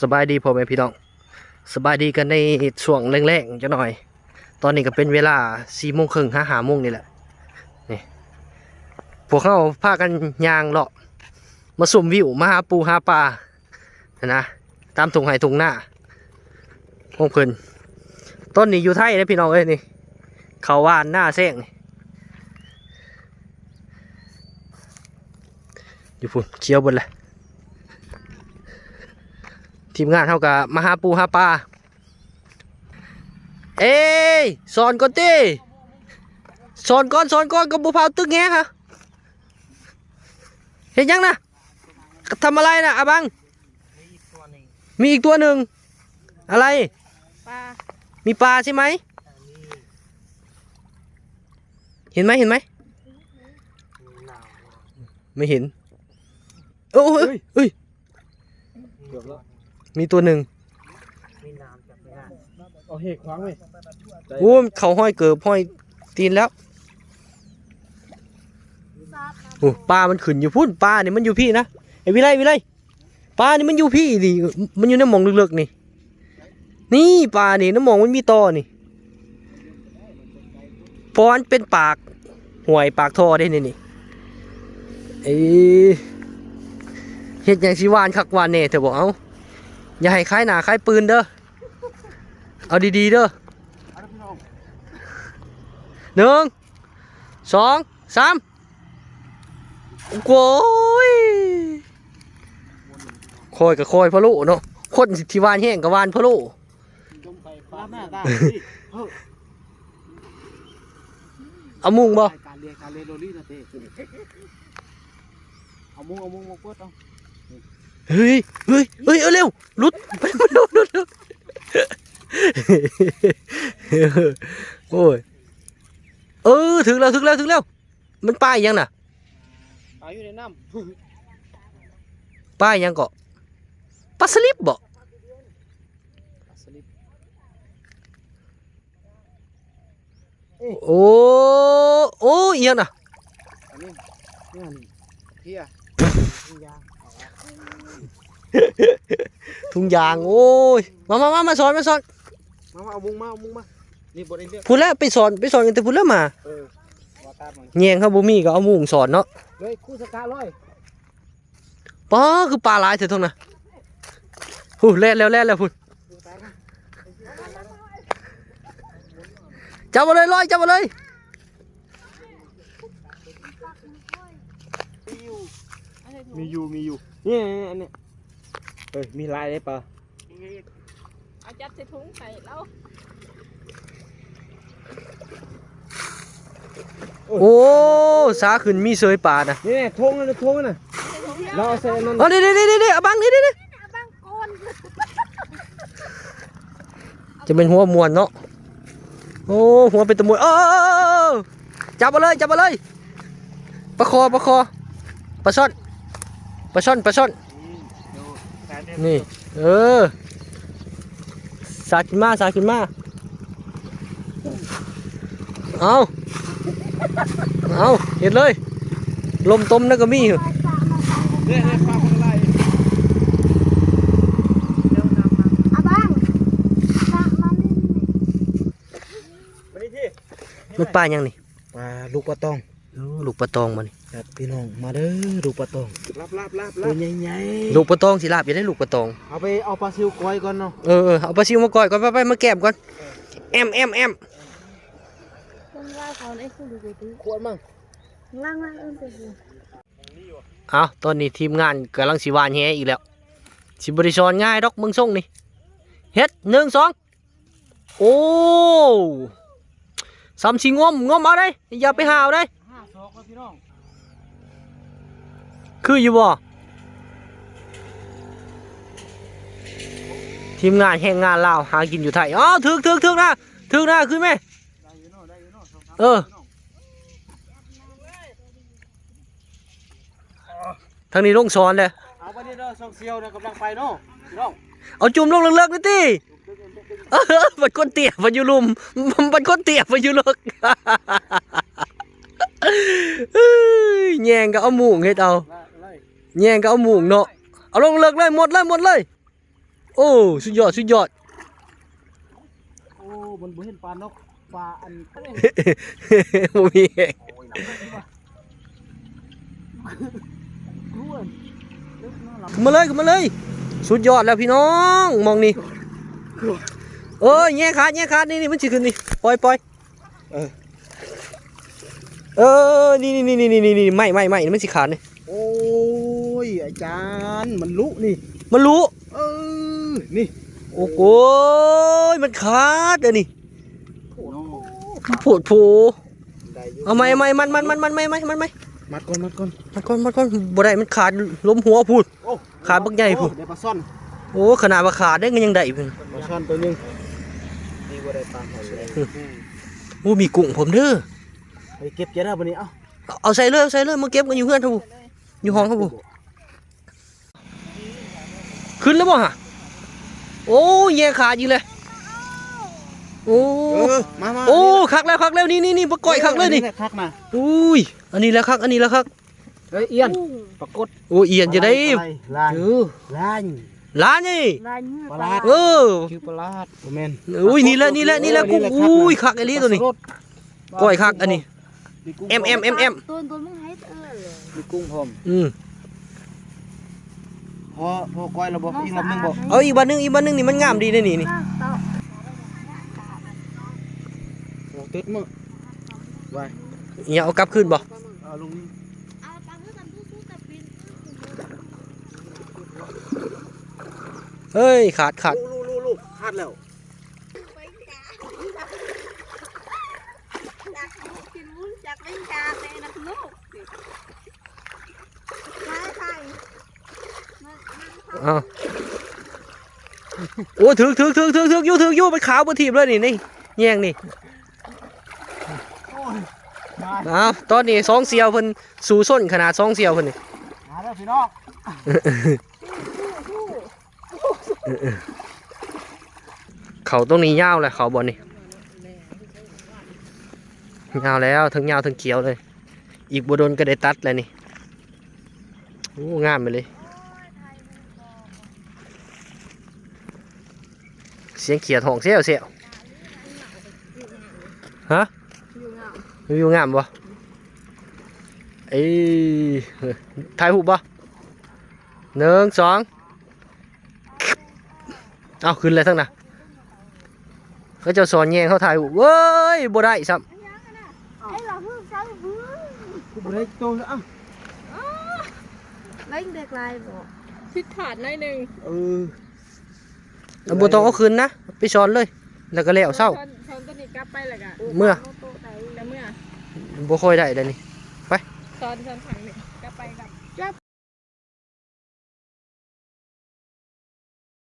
สบายดีพ่อแม่พี่น้องสบายดีกันในช่วงแรงๆจะหน่อยตอนนี้ก็เป็นเวลา4:30 5:00นี่แหละนี่พวกเขาพากันย่างเลาะมาสุ่มวิวมาหาปูหาปลานะตามทุ่งไห่ทุ่งหน้าของเพิ่นต้นนี้อยู่ไทยนะพี่น้องเอ้ยนี่เขาว่านหน้าแซงนี่อยู่พุ่นเขียวบนเลยทีมงานเท่ากับมาหาปูหาปลาเอ้ยสอนก่อนตีสอนก่อนกับบุพาวตึกแงค่ะเห็นยังนะทำอะไรนะอาบังมีอีกตัวหนึ่งอะไรปลามีปลาใช่ไหมเห็นไหมไม่เห็นโอ้ยเฮ้ยมีตัวหนึ่งเอาเหกขวางไหม โอ้เขาห้อยเกิบห้อยตีนแล้วโอ้ปลามันขึ้นอยู่พุ่นปลาเนี่ยมันอยู่พี่นะไอ้วิไลปลานี่มันอยู่พี่ดิมันอยู่ในหม่องลึกๆนี่ปลานี่น้ำหม่องมันมีตอนี่เพราะมันเป็นปากห่วยปากท่อได้นี่เอ้เฮ็ดอย่างสิวานคักวานเน่เธอบอกเอาอย่าให้คล้ายหนาคล้ายปืนเด้อเอาดีๆเด้อ1 2 3โอ้ยคอยกับคอยพะโล้เนาะคนที่วานแห้งกับวานพะโล้เอามุ้งบ่การเรียนโรลี่นะเต้เอามุ้งมากดเอาเฮ้ยเอาเร็วลุดโอ้ยถึงแล้วมันป้ายยังน่ะปลาอยู่ในน้ำป้ายยังเกาะปลาสลิปบ่โอ้ยังน่ะอันนี้เฮียทุ่งยางโอ้ยมาสอนมาเอามุ้งมานี่บทเรียนพูดแล้วไปสอนกันแต่พูดแล้วมาแยงเขาบ่มีก็เอามุ้งสอนเนาะเลยคู่สการ้อยป้าคือปลาหลายเถอะทงนะหูแล่นแล้วพูดจับมาเลยมีอยู่นี่อันนี้มีลายได้ปะเอาจับใส่ถุงใส่แล้วโอ้สาขึ้นมีเสยปลานะนี่ทงน่ะเราใส่นั่นอ๋อนี่อาบังนี่จะเป็นหัวมวนเนาะโอ้หัวเป็นตะมวยจับมาเลยประคอปลาช่อนนี่สาขึ้นมาเอาเห็นเลยลมต้มนั่นก็มีเนี่ยปลาอะไรมันปลายังนี่ปลาลูกปลาตองลูกปลาตองมันครับพี่น้องมาเด้อลูกปลาตองลาบตัวใหญ่ลูกปลาตองสิลาบอย่าได้ลูกปลาตองเอาปลาซิวก้อยก่อนเนาะเอาปลาซิวมาก่อยก่อนไปมาแกมก่อนแอมควรมั่งล่างเอาตอนนี้ทีมงานกำลังสิวานแฮอีกแล้วสิบริชอนง่ายดอกมึงส่งนี่เฮ็ด1 2โอ้ซ้ำสิงมเอาได้อย่าไปหาวได้คืออยู่บ่ทีมงานแห่งงานลาวหากินอยู่ไทยถึกนะคือแม่ทางนี้ลงซ้อนเลยเอาไปนี่เด้อส่งเซียวเด้อกำลังไปเนาะน้องเอาจุ่มลงเลิกๆนี่ติบัดก้นเตี้ยบัดอยู่ลุมบัดก้นเตี้ยบัดอยู่เลิกแยงก็เอาหมูงเฮ็ดเอาแยงก็เอาหมูงเนาะเอาลงเลิกเลยหมดเลย โอ้สุดยอดสุดยอด โอ้มันบ่เห็นปลานกปลาอัน บ่มีแฮง รู้อ่ะเล็กน้อยหลับ ขึ้นมาเลยขึ้นมาเลย สุดยอดแล้วพี่น้องมองนี่เอ้ยแง่ขาดนี่มันสิขึ้นนี่ปล่อยนี่ไม่มันสิขาดนี่ โอ้ยอาจารย์มันลุนี่ มันรู้ เออนี่ โอ้โหมันขาดเด้อนี่ โผดโผ ได้อยู่ เอาไหมมัน มัดก่อน บ่ได้มันขาดล้มหัวพูด โอ้ ขาดบักใหญ่พูด โอ้ได้ปลาซ่อน โอ้ขนาดว่าขาดได้ก็ยังได้พุ่น ปลาซ่อนตัวหนึงดีกว่าได้ปลาหอยเลย โอ้มีกุ้งผมเด้อ ไปเก็บเจ้าได้บ่นี้เอ้า เอาใส่เลยมาเก็บกันอยู่เพื่อนครับผมอยู่ห้องครับผมขึ้นแล้วบ่ฮะโอ้แย่ขาดอยู่เลยโอ้ มา โอ้คักแล้วนี่ปลาก้อยคักเลยนี่ คักมา อุ้ยอันนี้แล้วคักเฮ้ยเอียน ปรากฏ โอ้เอียนจะได้ ลาน เออ ลาน ล้านนี่ ลายมือ ปลาลาด เออ ชื่อปลาลาดบ่แม่น อุ้ยนี่แหละกุ้งอุ้ยคักไอ้ลี่ตัวนี้ก้อยคักอันนี้เอ็ม ตัวมึงให้เลย มีกุ้งพร้อม พอก้อยเราบ่อีกรอบหนึงบ่ เอาอีกบันหนึงนี่มันงามดีนะนี่ โอ้ตึดมื้อไว้ อย่าเอากลับขึ้นบ่ เอาลงนี่ เอาตามที่ตามตู้แต่ปีน เฮ้ยขาด ลูกคาดแล้ว ไปจ้านักกินวุ้นจากเป็นชาแต่นักลูกใช่ อ้าวโอ้ถึกอยู่มันขาวบนทีบเลยนี่แย่งนี่ โอ้ยมา อ้าวตอนนี้2เสี่ยวเพิ่นสู่ส้นขนาด2เสี่ยวเพิ่นนี่ มาแล้วพี่น้อง เขาตรงนี้ยาวเลยเขาบ่นี่ยาวแล้วทั้งยาวทั้งเขียวเลย อีกบ่โดนก็ได้ตัดแล้วนี่โอ้งามไปเลยเสียงเขียดห้องเสียวฮะวิวงามบ่เอ้ยถ่ายรูปบ่1 2เอาขึ้นเลยทั้งน่ะเขาเจะสอนแยงเขาถ่ายรูปเว้ยบ่ได้ซ้ ไอ้เราเพิ่งใช้เพิ่ง กูบ่ได้โตแล้วอ้าว เล่นเด็กลายบอกพิดขาดหน่อยหนึ่ง เออ ำบ่ต้องเอาขึ้นนะไปสอนเลย แล้วก็แล้วเศร้า ชนตัวนี้กลับไปเลยกะ เมื่อ แต่เมื่อ บ่ค่อยได้เดี๋ยวนี้ ชนถังหนึ่งกลับไปกลับ